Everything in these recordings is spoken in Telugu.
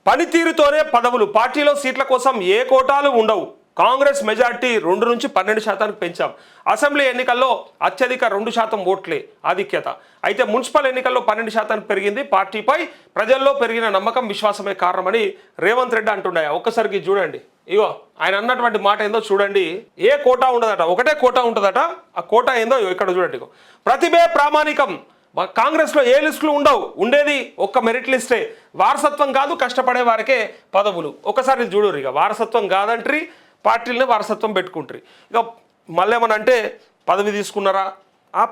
పనితీరుతోనే పదవులు, పార్టీలో సీట్ల కోసం ఏ కోటాలు ఉండవు. కాంగ్రెస్ మెజార్టీ 2 నుంచి 12% పెంచాం. అసెంబ్లీ ఎన్నికల్లో అత్యధిక 2% ఓట్లే ఆధిక్యత. అయితే మున్సిపల్ ఎన్నికల్లో 12% పెరిగింది. పార్టీపై ప్రజల్లో పెరిగిన నమ్మకం, విశ్వాసమే కారణమని రేవంత్ రెడ్డి అంటున్నాయి. ఒక్కసారికి చూడండి, ఇగో ఆయన అన్నటువంటి మాట ఏందో చూడండి. ఏ కోటా ఉండదట, ఒకటే కోటా ఉంటుందట. ఆ కోటా ఏందో ఇక్కడ చూడండి. ప్రతిభే ప్రామాణికం. కాంగ్రెస్లో ఏ లిస్టులు ఉండవు, ఉండేది ఒక్క మెరిట్ లిస్టే. వారసత్వం కాదు, కష్టపడే వారికే పదవులు. ఒకసారి చూడరు, ఇక వారసత్వం కాదంటారు, పార్టీలనే వారసత్వం పెట్టుకుంటారు. ఇక మళ్ళీ ఏమనంటే పదవి తీసుకున్నారా,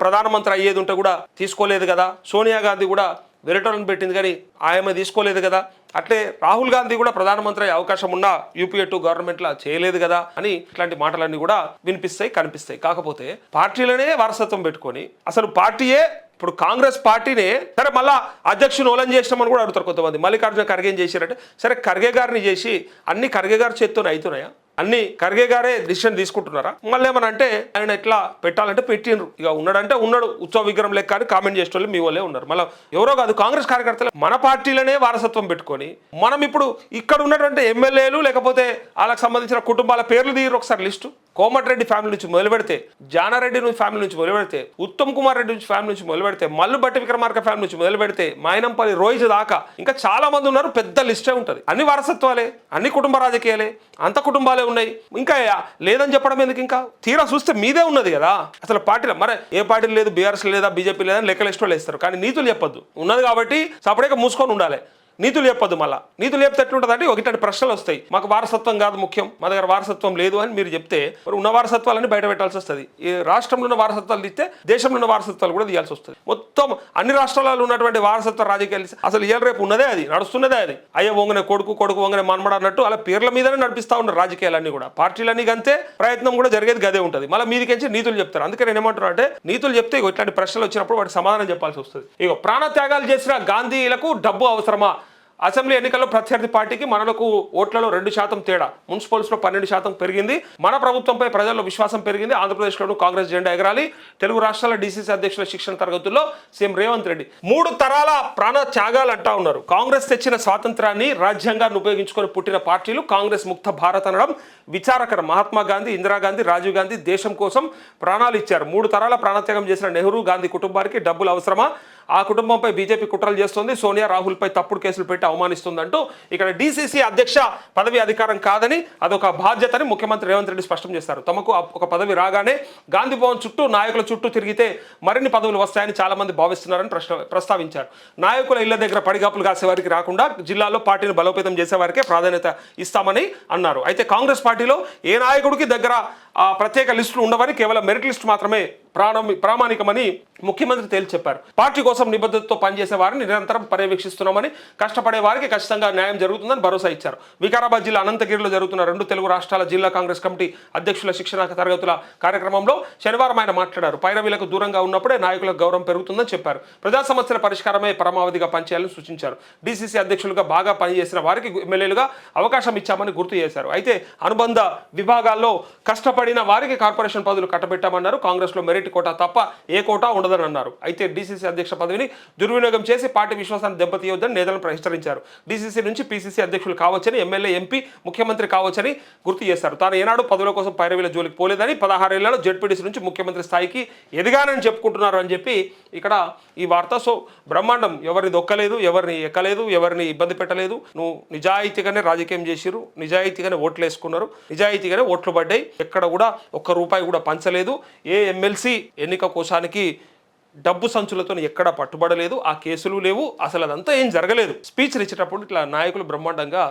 ప్రధానమంత్రి అయ్యేది ఉంటే కూడా తీసుకోలేదు కదా. సోనియా గాంధీ కూడా వెరటోలను పెట్టింది కానీ ఆమె తీసుకోలేదు కదా. అట్లే రాహుల్ గాంధీ కూడా ప్రధానమంత్రి అయ్యే అవకాశం ఉన్నా యూపీఏ 2 గవర్నమెంట్లో చేయలేదు కదా అని ఇట్లాంటి మాటలన్నీ కూడా వినిపిస్తాయి, కనిపిస్తాయి. కాకపోతే పార్టీలనే వారసత్వం పెట్టుకొని అసలు పార్టీయే ఇప్పుడు కాంగ్రెస్ పార్టీనే సరే మళ్ళా అధ్యక్షుని ఓలం చేసినామని కూడా అడుగుతారు కొంతమంది. మల్లికార్జున ఖర్గే చేశారంటే సరే ఖర్గే గారిని చేసి అన్ని ఖర్గే గారి చేత్తోనే అవుతున్నాయా? అన్ని ఖర్గే గారే డిసిషన్ తీసుకుంటున్నారా? మళ్ళీ ఏమన్నా అంటే ఆయన ఎట్లా పెట్టాలంటే పెట్టిండ్రు. ఇక ఉన్నాడంటే ఉన్నాడు, ఉత్సవ విగ్రహం లెక్క అని కామెంట్ చేసే వాళ్ళు మీ వాళ్ళే ఉన్నారు. మళ్ళీ ఎవరో కాదు, కాంగ్రెస్ కార్యకర్తలు మన పార్టీలనే వారసత్వం పెట్టుకొని మనం ఇప్పుడు ఇక్కడ ఉన్నటువంటి ఎమ్మెల్యేలు లేకపోతే వాళ్ళకి సంబంధించిన కుటుంబాల పేర్లు తీయరు ఒకసారి లిస్టు. కోమటిరెడ్డి ఫ్యామిలీ నుంచి మొదలు పెడితే, జానారెడ్డి నుంచి ఫ్యామిలీ నుంచి మొదలు పెడితే, ఉత్తమ్ కుమార్ రెడ్డి నుంచి ఫ్యామిలీ నుంచి మొదలు పెడితే, మల్లు బట్టి విక్రమార్క ఫ్యామిలీ నుంచి మొదలు పెడితే, మైనంపల్లి రోహిజ్ దాకా ఇంకా చాలా మంది ఉన్నారు. పెద్ద లిస్టే ఉంటుంది. అన్ని వారసత్వాలే, అన్ని కుటుంబ రాజకీయాలే, అంత కుటుంబాలే ఉన్నాయి. ఇంకా లేదని చెప్పడం ఎందుకు? ఇంకా తీరా చూస్తే మీదే ఉన్నది కదా. అసలు పార్టీలో మరి ఏ పార్టీలు లేదు, బీఆర్ఎస్ లేదా, బీజేపీ లేదని లెక్కలు ఇష్టం వేస్తారు. కానీ నీతులు చెప్పొద్దు, ఉన్నది కాబట్టి సపరేట్గా మూసుకొని ఉండాలి. నీతులు చెప్పొద్దు. మళ్ళీ నీతులు చెప్తే ఎట్లుంటుంది అంటే ఒకటి ప్రశ్నలు వస్తాయి. మాకు వారసత్వం కాదు ముఖ్యం, మా దగ్గర వారసత్వం లేదు అని మీరు చెప్తే మరి ఉన్న వారసత్వాలని బయట పెట్టాల్సి వస్తుంది. ఈ రాష్ట్రంలో ఉన్న వారసత్వాలు తీస్తే దేశంలో ఉన్న వారసత్వాలు కూడా తీయాల్సి వస్తుంది. మొత్తం అన్ని రాష్ట్రాలలో ఉన్నటువంటి వారసత్వ రాజకీయాలు అసలు ఇవాళ రేపు ఉన్నదే అది, నడుస్తున్నదే అది. అయ్యో వంగనే కొడుకు, కొడుకు వంగనే మనమడ అన్నట్టు అలా పేర్ల మీదనే నడిపిస్తూ ఉన్నారు రాజకీయాలన్నీ కూడా. పార్టీలన్నీ అంతే, ప్రయత్నం కూడా జరిగేది గదే ఉంటుంది. మళ్ళీ మీదికించి నీతులు చెప్తారు. అందుకే నేను ఏమంటున్నా అంటే నీతులు చెప్తే ఇట్లాంటి ప్రశ్నలు వచ్చినప్పుడు వాటికి సమాధానం చెప్పాల్సి వస్తుంది. ఇగో ప్రాణత్యాగాలు చేసిన గాంధీలకు డబ్బు అవసరమా? అసెంబ్లీ ఎన్నికల్లో ప్రత్యర్థి పార్టీకి మనలకు ఓట్లలో 2% తేడా, మున్సిపల్స్లో 12% పెరిగింది. మన ప్రభుత్వంపై ప్రజల్లో విశ్వాసం పెరిగింది. ఆంధ్రప్రదేశ్లోనూ కాంగ్రెస్ జెండా ఎగరాలి. తెలుగు రాష్ట్రాల డీసీసీ అధ్యక్షుల శిక్షణ తరగతుల్లో సీఎం రేవంత్ రెడ్డి 3 తరాల ప్రాణ త్యాగాలు అంటా ఉన్నారు. కాంగ్రెస్ తెచ్చిన స్వాతంత్రాన్ని, రాజ్యాంగాన్ని ఉపయోగించుకొని పుట్టిన పార్టీలు కాంగ్రెస్ ముక్త భారత్ అనడం విచారకరం. మహాత్మా గాంధీ, ఇందిరాగాంధీ, రాజీవ్ గాంధీ దేశం కోసం ప్రాణాలు ఇచ్చారు. 3 తరాల ప్రాణత్యాగం చేసిన నెహ్రూ, గాంధీ కుటుంబానికి డబ్బులు అవసరమా? ఆ కుటుంబంపై బీజేపీ కుట్రలు చేస్తుంది. సోనియా, రాహుల్పై తప్పుడు కేసులు పెట్టి అవమానిస్తుందంటూ ఇక్కడ డీసీసీ అధ్యక్ష పదవి అధికారం కాదని అదొక బాధ్యతని ముఖ్యమంత్రి రేవంత్ రెడ్డి స్పష్టం చేశారు. తమకు ఒక పదవి రాగానే గాంధీ భవన్ చుట్టూ, నాయకుల చుట్టూ తిరిగితే మరిన్ని పదవులు వస్తాయని చాలా మంది భావిస్తున్నారని ప్రస్తావించారు. నాయకుల ఇళ్ల దగ్గర పడిగాపులు కాసేవారికి రాకుండా జిల్లాలో పార్టీని బలోపేతం చేసేవారికే ప్రాధాన్యత ఇస్తామని అన్నారు. అయితే కాంగ్రెస్ పార్టీలో ఏ నాయకుడికి దగ్గర ప్రత్యేక లిస్టులు ఉండవని, కేవలం మెరిట్ లిస్టు మాత్రమే ప్రామాణికమని ముఖ్యమంత్రి తేల్చి చెప్పారు. పార్టీ కోసం నిబద్ధతతో పనిచేసే వారిని నిరంతరం పర్యవేక్షిస్తున్నామని, కష్టపడే వారికి ఖచ్చితంగా న్యాయం జరుగుతుందని భరోసా ఇచ్చారు. వికారాబాద్ జిల్లా అనంతగిరిలో జరుగుతున్న 2 తెలుగు రాష్ట్రాల జిల్లా కాంగ్రెస్ కమిటీ అధ్యక్షుల శిక్షణ తరగతుల కార్యక్రమంలో శనివారం ఆయన మాట్లాడారు. పైరవీలకు దూరంగా ఉన్నప్పుడే నాయకులకు గౌరవం పెరుగుతుందని చెప్పారు. ప్రజా సమస్యల పరిష్కారమే పరమావధిగా పనిచేయాలని సూచించారు. డీసీసీ అధ్యక్షులుగా బాగా పనిచేసిన వారికి ఎమ్మెల్యేలుగా అవకాశం ఇచ్చామని గుర్తు చేశారు. అయితే అనుబంధ విభాగాల్లో కష్టపడిన వారికి కార్పొరేషన్ పదవులు కట్టబెట్టామన్నారు. కాంగ్రెస్లో మెరిట్ కోటా తప్ప ఏ కోటా ఉండదని అన్నారు. అయితే డీసీసీ అధ్యక్ష పదవిని దుర్వినియోగం చేసి పార్టీ విశ్వాసాన్ని దెబ్బతీయొద్దని నేతలను హెచ్చరించారు. డీసీసీ నుంచి పీసీసీ అధ్యక్షులు కావచ్చని, ఎమ్మెల్యే, ఎంపీ, ముఖ్యమంత్రి కావచ్చని గుర్తు చేశారు. తాను ఏనాడు పదవుల కోసం పైరవీల జోలికి పోలేదని, 16 ఏళ్లలో జెడ్పీటీసీ నుంచి ముఖ్యమంత్రి స్థాయికి ఎదిగానని చెప్పుకుంటున్నారు అని చెప్పి ఇక్కడ ఈ వార్త. సో బ్రహ్మాండం, ఎవరిని దొక్కలేదు, ఎవరిని ఎక్కలేదు, ఎవరిని ఇబ్బంది పెట్టలేదు. నువ్వు నిజాయితీగానే రాజకీయం చేసిరు, నిజాయితీగానే ఓట్లు వేసుకున్నారు, నిజాయితీగానే ఓట్లు పడ్డాయి. ఎక్కడ కూడా ₹1 కూడా పంచలేదు. ఏ ఎమ్మెల్సీ ఎన్నిక కోశానికి డబ్బు సంచులతో ఎక్కడా పట్టుబడలేదు. ఆ కేసులు లేవు. అసలు అదంతా ఏం జరగలేదు. స్పీచ్లు ఇచ్చేటప్పుడు ఇట్లా నాయకులు బ్రహ్మాండంగా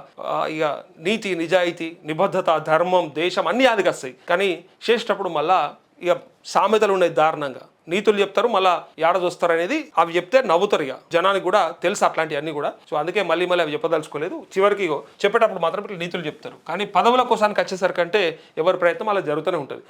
ఇక నీతి, నిజాయితీ, నిబద్ధత, ధర్మం, దేశం అన్నీ ఆదికొస్తాయి. కానీ చేసేటప్పుడు మళ్ళా ఇక సామెతలు ఉన్నాయి దారుణంగా. నీతులు చెప్తారు, మళ్ళీ ఏడ చూస్తారు అనేది. అవి చెప్తే నవ్వుతారు. ఇక జనానికి కూడా తెలుసు అట్లాంటివన్నీ కూడా. సో అందుకే మళ్ళీ అవి చెప్పదలుచుకోలేదు. చివరికి చెప్పేటప్పుడు మాత్రం ఇట్లా నీతులు చెప్తారు. కానీ పదవుల కోసానికి వచ్చేసరికంటే ఎవరి ప్రయత్నం అలా జరుగుతూనే ఉంటుంది.